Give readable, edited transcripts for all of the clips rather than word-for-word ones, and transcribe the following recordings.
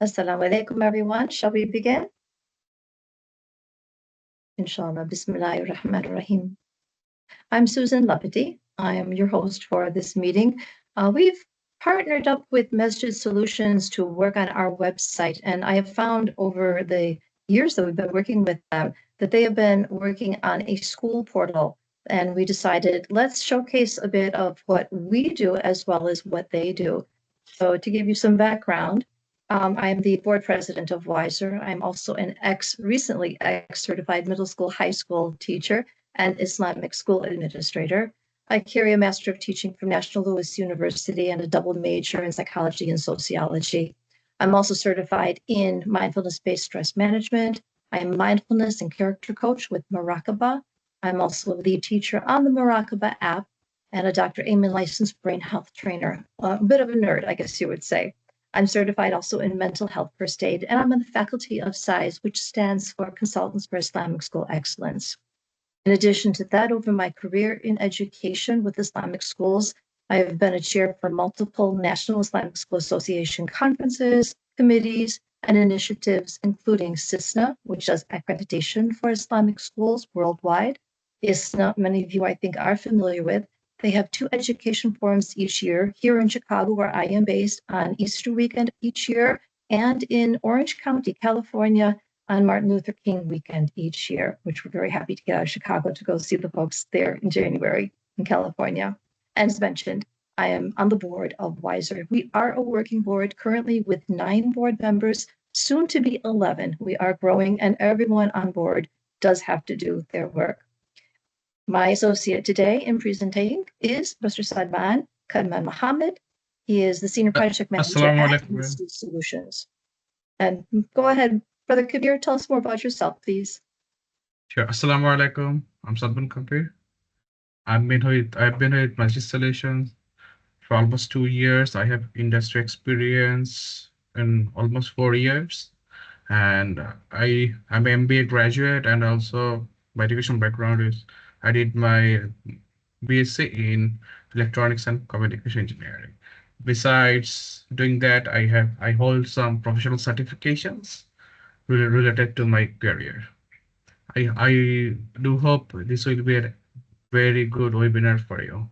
Assalamu alaikum, everyone. Shall we begin? Inshallah. Bismillahir Rahmanir Rahim. I'm Susan Lepety. I am your host for this meeting. We've partnered up with Masjid Solutions to work on our website, and I have found over the years that we've been working with them that they have been working on a school portal, and we decided let's showcase a bit of what we do as well as what they do. So to give you some background, I am the board president of WISER. I'm also an recently certified middle school, high school teacher and Islamic school administrator. I carry a Master of Teaching from National Louis University and a double major in psychology and sociology. I'm also certified in mindfulness-based stress management. I am mindfulness and character coach with Muraqabah. I'm also a lead teacher on the Muraqabah app and a Dr. Amen licensed brain health trainer. A bit of a nerd, I guess you would say. I'm certified also in mental health first aid, and I'm on the faculty of SISE, which stands for Consultants for Islamic School Excellence. In addition to that, over my career in education with Islamic schools, I have been a chair for multiple National Islamic School Association conferences, committees, and initiatives, including CISNA, which does accreditation for Islamic schools worldwide. ISNA, many of you I think are familiar with. They have 2 education forums each year, here in Chicago, where I am based, on Easter weekend each year, and in Orange County, California, on Martin Luther King weekend each year, which we're very happy to get out of Chicago to go see the folks there in January in California. As mentioned, I am on the board of WISER. We are a working board currently with 9 board members, soon to be 11. We are growing, and everyone on board does have to do their work. My associate today in presenting is Mr. Sadman Kadman Mohammed. He is the Senior Project Manager at Masjid Solutions. And go ahead, Brother Kabir, tell us more about yourself, please. Sure. Assalamu alaikum. I'm Sadman Kabir. I've been with Masjid Solutions for almost 2 years. I have industry experience in almost 4 years. And I'm an MBA graduate, and also my education background is I did my BSc in electronics and communication engineering. Besides doing that, I hold some professional certifications related to my career. I do hope this will be a very good webinar for you.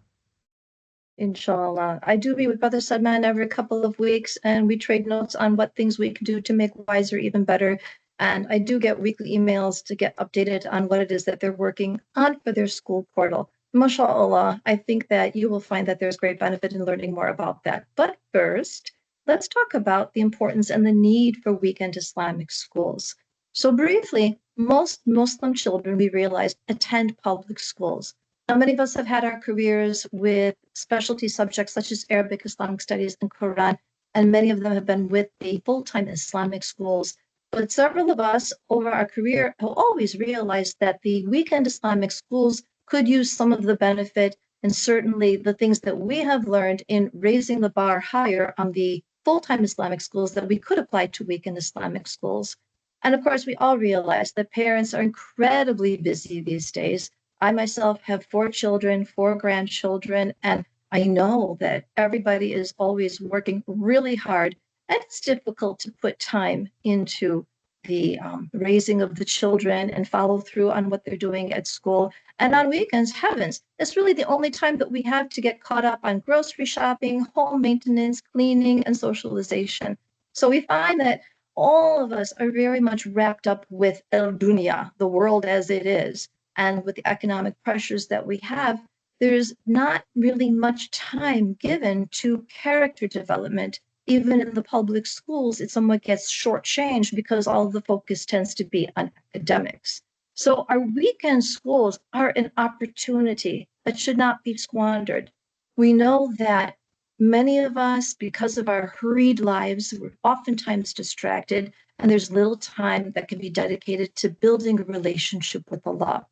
Inshallah. I do meet with Brother Sadman every couple of weeks, and we trade notes on what things we can do to make WISER even better. And I do get weekly emails to get updated on what it is that they're working on for their school portal. MashaAllah, I think that you will find that there's great benefit in learning more about that. But first, let's talk about the importance and the need for weekend Islamic schools. So briefly, most Muslim children, we realize, attend public schools. Now, many of us have had our careers with specialty subjects such as Arabic, Islamic studies, and Quran, and many of them have been with the full-time Islamic schools. But several of us over our career have always realized that the weekend Islamic schools could use some of the benefit and certainly the things that we have learned in raising the bar higher on the full-time Islamic schools that we could apply to weekend Islamic schools. And of course, we all realize that parents are incredibly busy these days. I myself have 4 children, 4 grandchildren, and I know that everybody is always working really hard, and it's difficult to put time into the raising of the children and follow through on what they're doing at school. And on weekends, heavens, it's really the only time that we have to get caught up on grocery shopping, home maintenance, cleaning, and socialization. So we find that all of us are very much wrapped up with el dunya, the world as it is. And with the economic pressures that we have, there's not really much time given to character development. Even in the public schools, it somewhat gets shortchanged because all of the focus tends to be on academics. So our weekend schools are an opportunity that should not be squandered. We know that many of us, because of our hurried lives, we're oftentimes distracted, and there's little time that can be dedicated to building a relationship with Allah.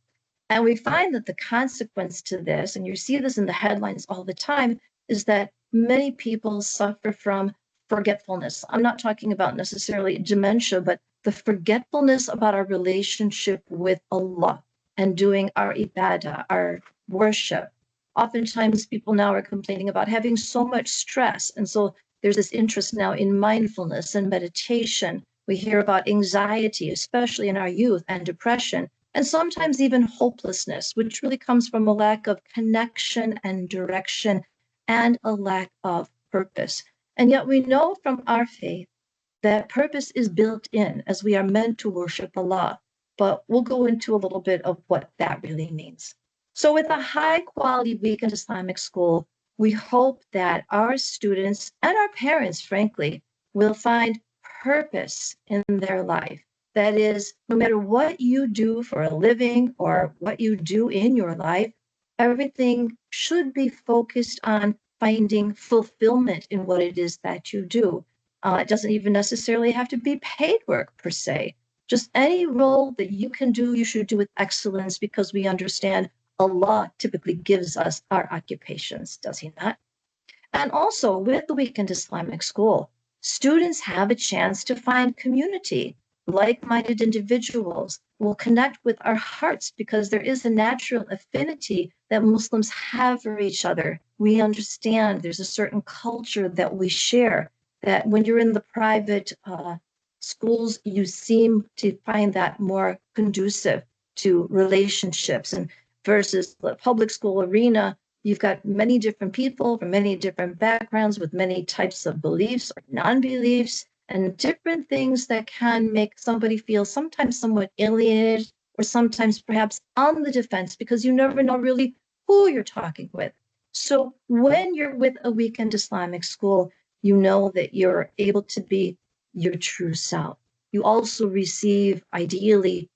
And we find that the consequence to this, and you see this in the headlines all the time, is that many people suffer from forgetfulness. I'm not talking about necessarily dementia, but the forgetfulness about our relationship with Allah and doing our ibadah, our worship. Oftentimes people now are complaining about having so much stress. And so There's this interest now in mindfulness and meditation. We hear about anxiety, especially in our youth, and depression, and sometimes even hopelessness, which really comes from a lack of connection and direction and a lack of purpose. And yet we know from our faith that purpose is built in, as we are meant to worship Allah. But we'll go into a little bit of what that really means. So with a high quality weekend Islamic school, we hope that our students and our parents, frankly, will find purpose in their life. That is, no matter what you do for a living or what you do in your life, everything should be focused on finding fulfillment in what it is that you do. It doesn't even necessarily have to be paid work per se. Just any role that you can do, you should do with excellence, because we understand Allah typically gives us our occupations, does He not? And also with the Weekend Islamic School, students have a chance to find community. Like-minded individuals will connect with our hearts because there is a natural affinity that Muslims have for each other. We understand there's a certain culture that we share, that when you're in the private schools, you seem to find that more conducive to relationships, and versus the public school arena, you've got many different people from many different backgrounds with many types of beliefs or non-beliefs and different things that can make somebody feel sometimes somewhat alienated or sometimes perhaps on the defense, because you never know really who you're talking with. So when you're with a weekend Islamic school, you know that you're able to be your true self. You also receive, ideally,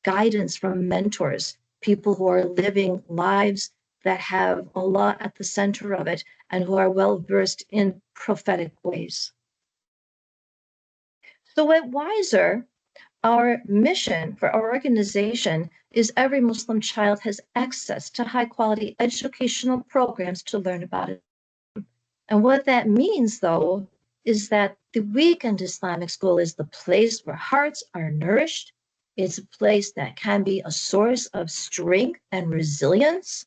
guidance from mentors, people who are living lives that have Allah at the center of it and who are well versed in prophetic ways. So at WISER, our mission for our organization is every Muslim child has access to high quality educational programs to learn about it. And what that means, though, is that the weekend Islamic school is the place where hearts are nourished. It's a place that can be a source of strength and resilience.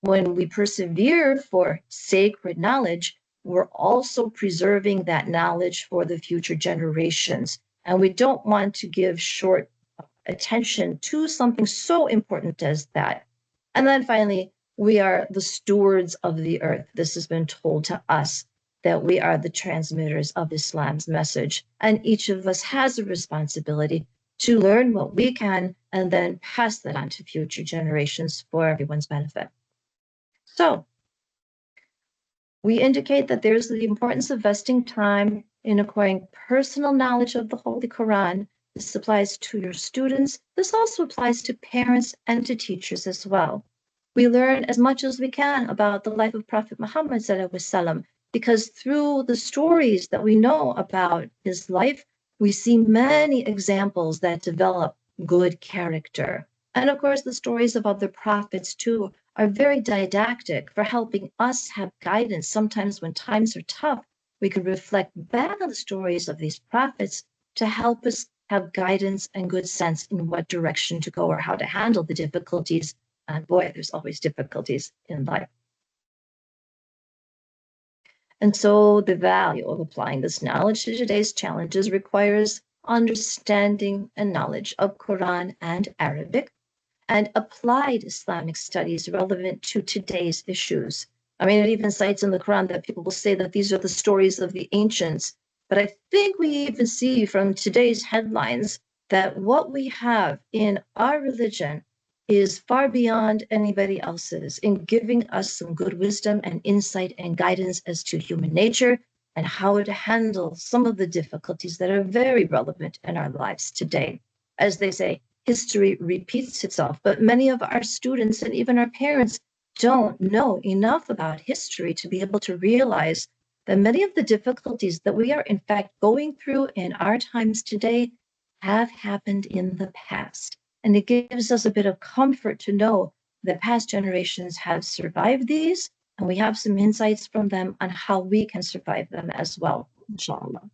When we persevere for sacred knowledge, we're also preserving that knowledge for the future generations. And we don't want to give short attention to something so important as that. And then finally, we are the stewards of the earth. This has been told to us, that we are the transmitters of Islam's message. And each of us has a responsibility to learn what we can and then pass that on to future generations for everyone's benefit. So we indicate that there's the importance of investing time in acquiring personal knowledge of the Holy Quran. This applies to your students. This also applies to parents and to teachers as well. We learn as much as we can about the life of Prophet Muhammad ﷺ, because through the stories that we know about his life, we see many examples that develop good character. And of course, the stories of other prophets too are very didactic for helping us have guidance. Sometimes when times are tough, we can reflect back on the stories of these prophets to help us have guidance and good sense in what direction to go or how to handle the difficulties. And boy, there's always difficulties in life. And so the value of applying this knowledge to today's challenges requires understanding and knowledge of Quran and Arabic, and applied Islamic studies relevant to today's issues. I mean, it even cites in the Quran that people will say that these are the stories of the ancients. But I think we even see from today's headlines that what we have in our religion is far beyond anybody else's in giving us some good wisdom and insight and guidance as to human nature and how to handle some of the difficulties that are very relevant in our lives today. As they say, history repeats itself, but many of our students and even our parents don't know enough about history to be able to realize that many of the difficulties that we are in fact going through in our times today have happened in the past. And it gives us a bit of comfort to know that past generations have survived these, and we have some insights from them on how we can survive them as well, inshallah.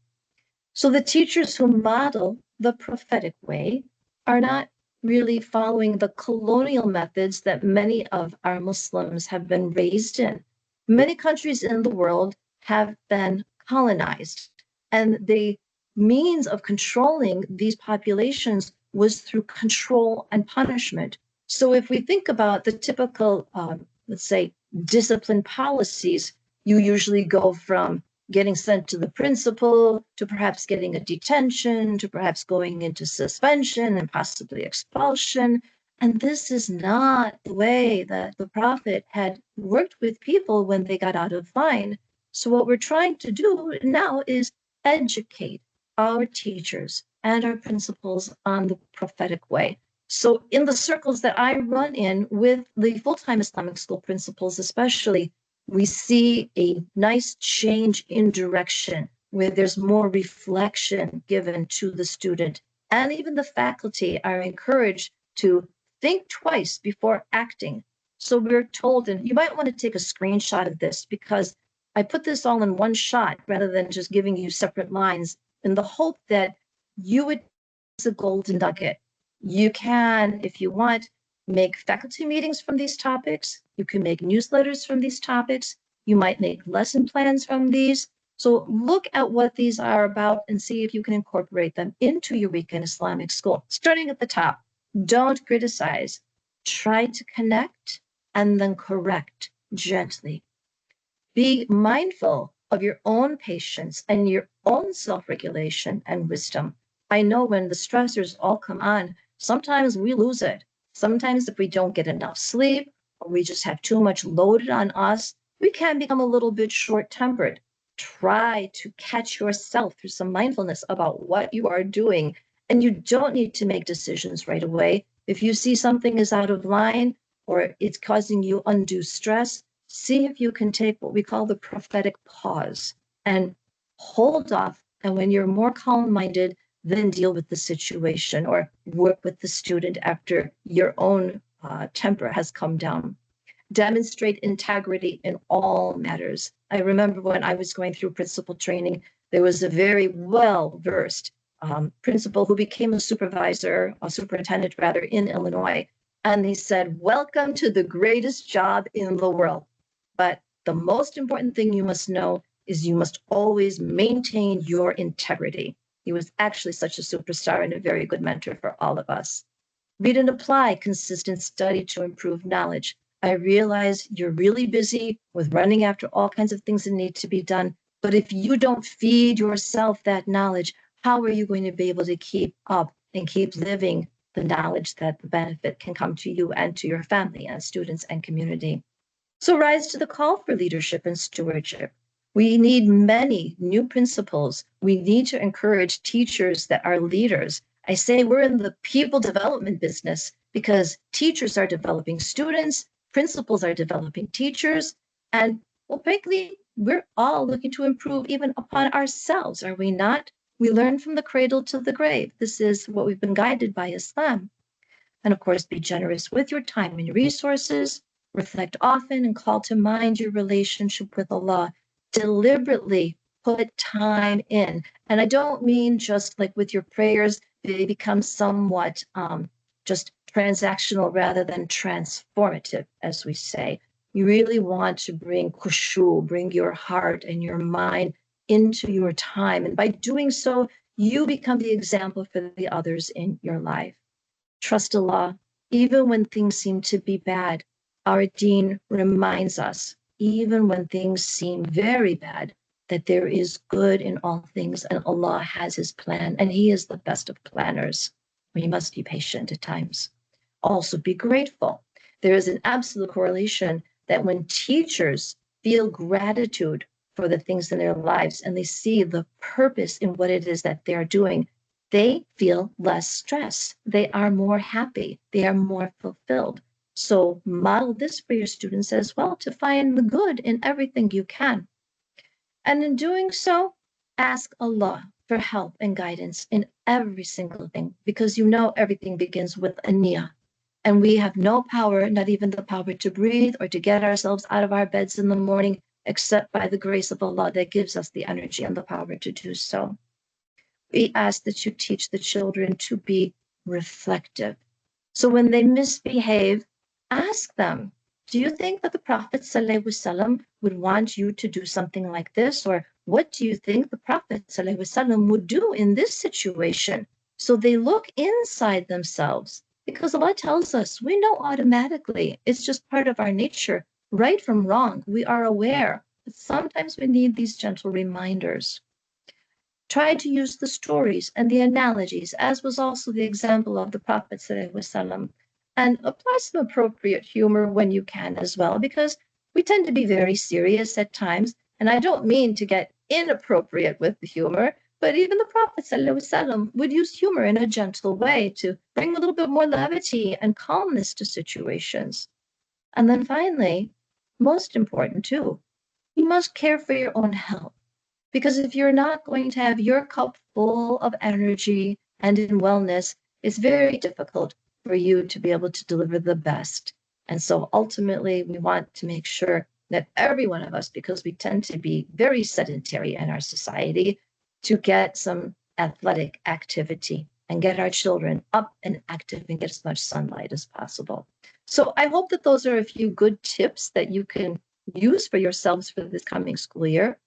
So the teachers who model the prophetic way are not really following the colonial methods that many of our Muslims have been raised in. Many countries in the world have been colonized. And the means of controlling these populations was through control and punishment. So if we think about the typical, let's say, discipline policies, you usually go from getting sent to the principal to perhaps getting a detention to perhaps going into suspension and possibly expulsion. And this is not the way that the Prophet had worked with people when they got out of line. So what we're trying to do now is educate our teachers and our principals on the prophetic way. So in the circles that I run in with the full-time Islamic school principals especially, we see a nice change in direction where there's more reflection given to the student. And even the faculty are encouraged to think twice before acting. So we're told, and you might want to take a screenshot of this because I put this all in one shot rather than just giving you separate lines in the hope that you would use a golden nugget. You can, if you want, make faculty meetings from these topics. You can make newsletters from these topics. You might make lesson plans from these. So look at what these are about and see if you can incorporate them into your weekend Islamic school. Starting at the top, don't criticize. Try to connect and then correct gently. Be mindful of your own patience and your own self-regulation and wisdom. I know when the stressors all come on, sometimes we lose it. Sometimes if we don't get enough sleep or we just have too much loaded on us, we can become a little bit short-tempered. Try to catch yourself through some mindfulness about what you are doing. And you don't need to make decisions right away. If you see something is out of line or it's causing you undue stress, see if you can take what we call the prophetic pause and hold off. And when you're more calm-minded, then deal with the situation or work with the student after your own temper has come down. Demonstrate integrity in all matters. I remember when I was going through principal training, there was a very well-versed principal who became a superintendent rather, in Illinois. And he said, "Welcome to the greatest job in the world. But the most important thing you must know is you must always maintain your integrity." He was actually such a superstar and a very good mentor for all of us. Read and apply consistent study to improve knowledge. I realize you're really busy with running after all kinds of things that need to be done, but if you don't feed yourself that knowledge, how are you going to be able to keep up and keep living the knowledge that the benefit can come to you and to your family and students and community? So rise to the call for leadership and stewardship. We need many new principals. We need to encourage teachers that are leaders. I say we're in the people development business because teachers are developing students, principals are developing teachers, and well, frankly, we're all looking to improve even upon ourselves, are we not? We learn from the cradle to the grave. This is what we've been guided by Islam. And of course, be generous with your time and your resources. Reflect often and call to mind your relationship with Allah. Deliberately put time in. And I don't mean just like with your prayers, they become somewhat just transactional rather than transformative, as we say. You really want to bring khushu, bring your heart and your mind into your time. And by doing so, you become the example for the others in your life. Trust Allah, even when things seem to be bad. Our Deen reminds us, even when things seem very bad, that there is good in all things and Allah has His plan and He is the best of planners. We must be patient at times. Also be grateful. There is an absolute correlation that when teachers feel gratitude for the things in their lives and they see the purpose in what it is that they're doing, they feel less stress. They are more happy. They are more fulfilled. So model this for your students as well to find the good in everything you can. And in doing so, ask Allah for help and guidance in every single thing, because you know everything begins with a niyyah. And we have no power, not even the power to breathe or to get ourselves out of our beds in the morning, except by the grace of Allah that gives us the energy and the power to do so. We ask that you teach the children to be reflective. So when they misbehave, ask them, do you think that the Prophet ﷺ would want you to do something like this? Or what do you think the Prophet ﷺ would do in this situation? So they look inside themselves because Allah tells us we know automatically. It's just part of our nature. Right from wrong, we are aware. But sometimes we need these gentle reminders. Try to use the stories and the analogies, as was also the example of the Prophet ﷺ, and apply some appropriate humor when you can as well, because we tend to be very serious at times. And I don't mean to get inappropriate with the humor, but even the Prophet ﷺ would use humor in a gentle way to bring a little bit more levity and calmness to situations. And then finally, most important too, you must care for your own health. Because if you're not going to have your cup full of energy and in wellness, it's very difficult for you to be able to deliver the best. And so ultimately, we want to make sure that every one of us, because we tend to be very sedentary in our society, to get some athletic activity and get our children up and active and get as much sunlight as possible. So I hope that those are a few good tips that you can use for yourselves for this coming school year.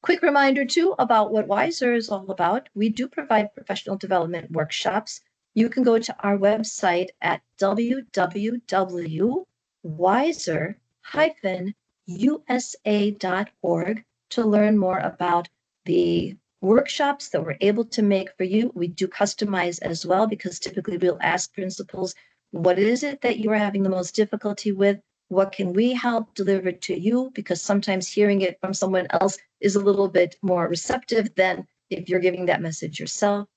Quick reminder too about what WISER is all about. We do provide professional development workshops. You can go to our website at www.wiser-usa.org to learn more about the workshops that we're able to make for you. We do customize as well, because typically we'll ask principals, what is it that you are having the most difficulty with? What can we help deliver to you? Because sometimes hearing it from someone else is a little bit more receptive than if you're giving that message yourself.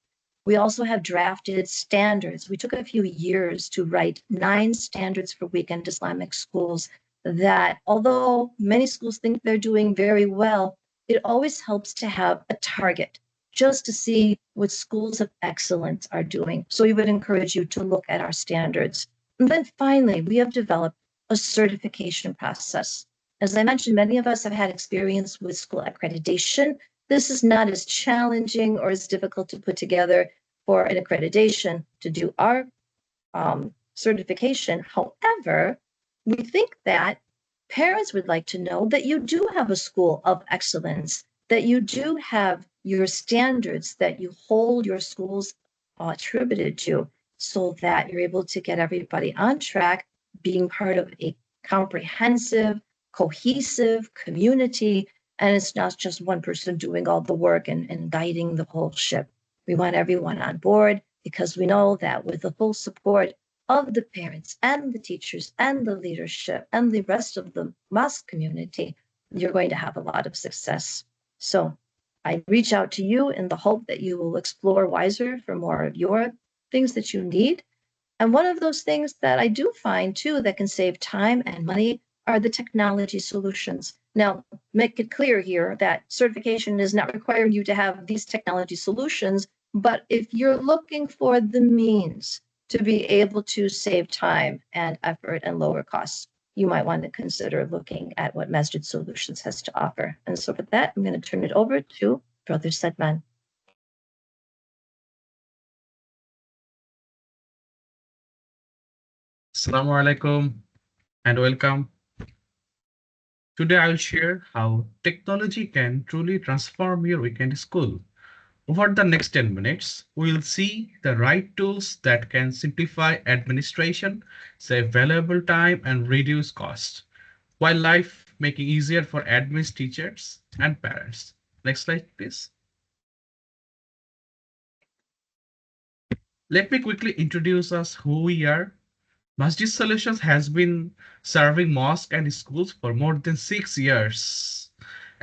We also have drafted standards. We took a few years to write 9 standards for weekend Islamic schools that, although many schools think they're doing very well, it always helps to have a target just to see what schools of excellence are doing. So we would encourage you to look at our standards. And then finally, we have developed a certification process. As I mentioned, many of us have had experience with school accreditation. This is not as challenging or as difficult to put together for an accreditation to do our certification. However, we think that parents would like to know that you do have a school of excellence, that you do have your standards that you hold your schools attributed to, so that you're able to get everybody on track, being part of a comprehensive, cohesive community. And it's not just one person doing all the work and guiding the whole ship. We want everyone on board, because we know that with the full support of the parents and the teachers and the leadership and the rest of the mosque community, you're going to have a lot of success. So I reach out to you in the hope that you will explore WISER for more of your things that you need. And one of those things that I do find too that can save time and money are the technology solutions. Now, make it clear here that certification is not requiring you to have these technology solutions, but if you're looking for the means to be able to save time and effort and lower costs, you might want to consider looking at what Masjid Solutions has to offer. And so for that, I'm going to turn it over to Brother Sedman. Assalamu alaikum and welcome. Today I'll share how technology can truly transform your weekend school. Over the next 10 minutes, we'll see the right tools that can simplify administration, save valuable time, and reduce costs, while life making easier for admins, teachers, and parents. Next slide, please. Let me quickly introduce us who we are. Masjid Solutions has been serving mosques and schools for more than 6 years,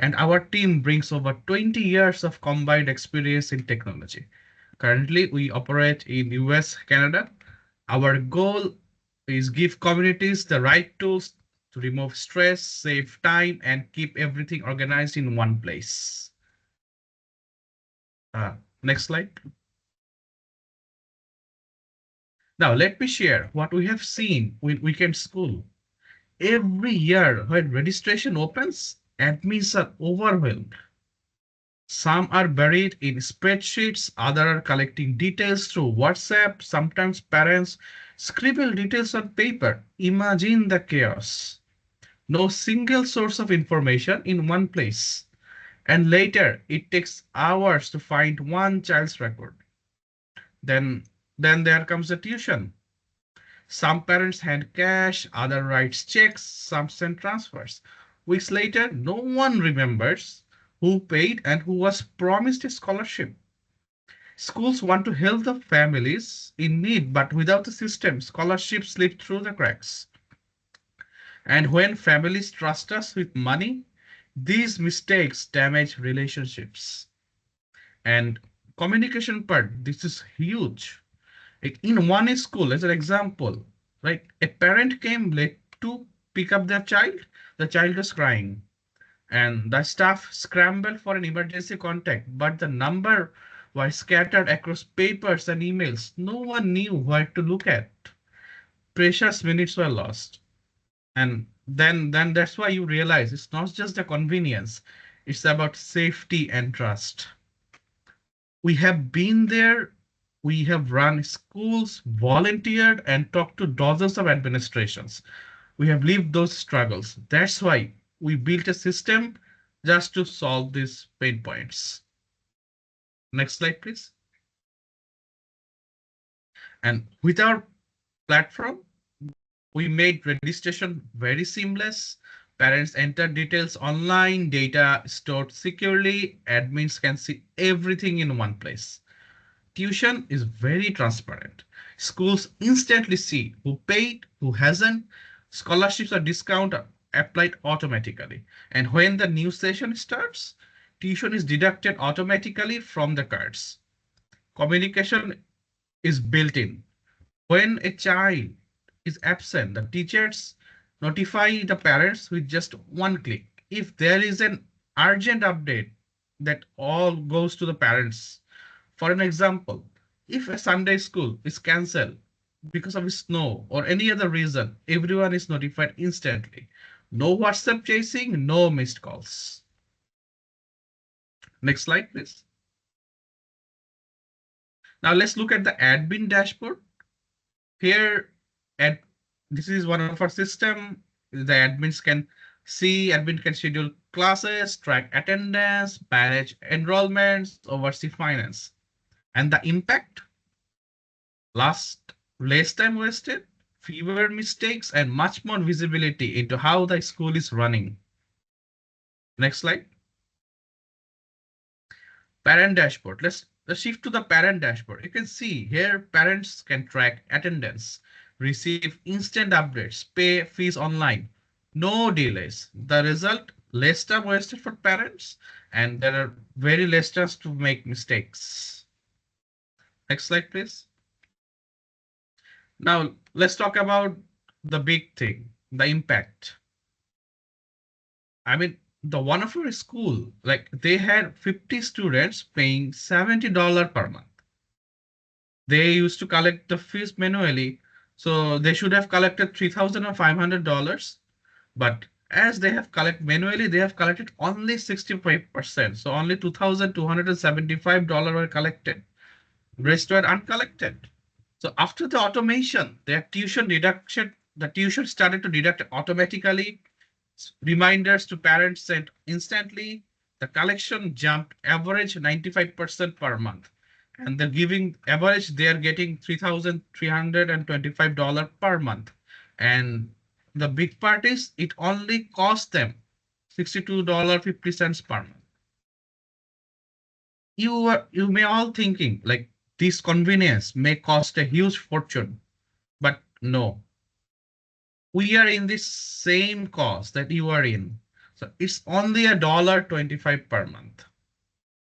and our team brings over 20 years of combined experience in technology. Currently, we operate in US, Canada. Our goal is give communities the right tools to remove stress, save time, and keep everything organized in one place. Next slide. Now, let me share what we have seen with Weekend School. Every year when registration opens, admins are overwhelmed. Some are buried in spreadsheets, others are collecting details through WhatsApp. Sometimes parents scribble details on paper. Imagine the chaos. No single source of information in one place. And later, it takes hours to find one child's record. Then, then there comes the tuition. Some parents hand cash, other writes checks, some send transfers. Weeks later, no one remembers who paid and who was promised a scholarship. Schools want to help the families in need, but without the system, scholarships slip through the cracks. And when families trust us with money, these mistakes damage relationships. And communication part, this is huge. Like in one school, as an example, right? A parent came late to pick up their child. The child was crying, and the staff scrambled for an emergency contact, but the number was scattered across papers and emails. No one knew where to look at. Precious minutes were lost. And then that's why you realize it's not just the convenience, it's about safety and trust. We have been there, we have run schools, volunteered, and talked to dozens of administrations. We have lived those struggles. That's why we built a system just to solve these pain points. Next slide, please. And with our platform, we made registration very seamless. Parents enter details online, data stored securely, admins can see everything in one place. Tuition is very transparent. Schools instantly see who paid, who hasn't. Scholarships or discount are applied automatically. And when the new session starts, tuition is deducted automatically from the cards. Communication is built in. When a child is absent, the teachers notify the parents with just one click. If there is an urgent update, that all goes to the parents. For an example, if a Sunday school is cancelled because of snow or any other reason, everyone is notified instantly. No WhatsApp chasing, no missed calls. Next slide, please. Now let's look at the admin dashboard. Here, at this is one of our system. The admin can schedule classes, track attendance, manage enrollments, oversee finance. And the impact? Less time wasted, fewer mistakes, and much more visibility into how the school is running. Next slide. Parent dashboard. Let's shift to the parent dashboard. You can see here parents can track attendance, receive instant updates, pay fees online, no delays. The result, less time wasted for parents, and there are very less chance to make mistakes. Next slide, please. Now let's talk about the big thing, the impact. I mean, the one of our school, like they had 50 students paying $70 per month. They used to collect the fees manually, so they should have collected $3,500. But as they have collected manually, they have collected only 65%. So only $2,275 were collected. Rest were uncollected. So after the automation, their the tuition started to deduct automatically. Reminders to parents sent instantly. The collection jumped average 95% per month. And they're giving average, they are getting $3,325 per month. And the big part is it only cost them $62.50 per month. You may all thinking like this convenience may cost a huge fortune, but no, we are in this same cost that you are in. So it's only $1.25 per month.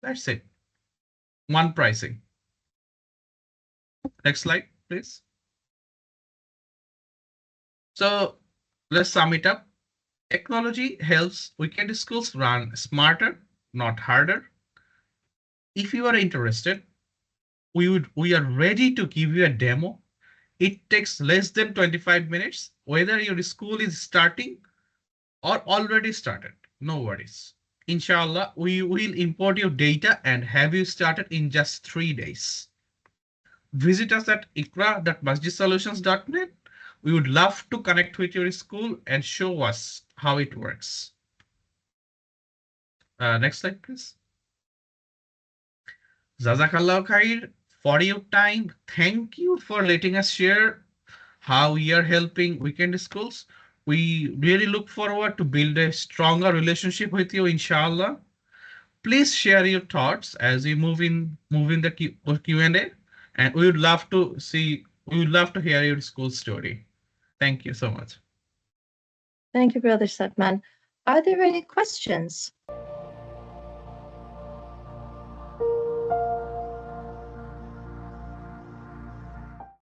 That's it. One pricing. Next slide, please. So let's sum it up. Technology helps weekend schools run smarter, not harder. If you are interested, we are ready to give you a demo. It takes less than 25 minutes, whether your school is starting or already started. No worries. Inshallah, we will import your data and have you started in just 3 days. Visit us at ikra.masjidsolutions.net. We would love to connect with your school and show us how it works. Next slide, please. Jazakallah khair for your time. Thank you for letting us share how we are helping weekend schools. We really look forward to build a stronger relationship with you, inshallah. Please share your thoughts as we move in the Q&A, and we would love to hear your school story. Thank you so much. Thank you, Brother Sadman. Are there any questions?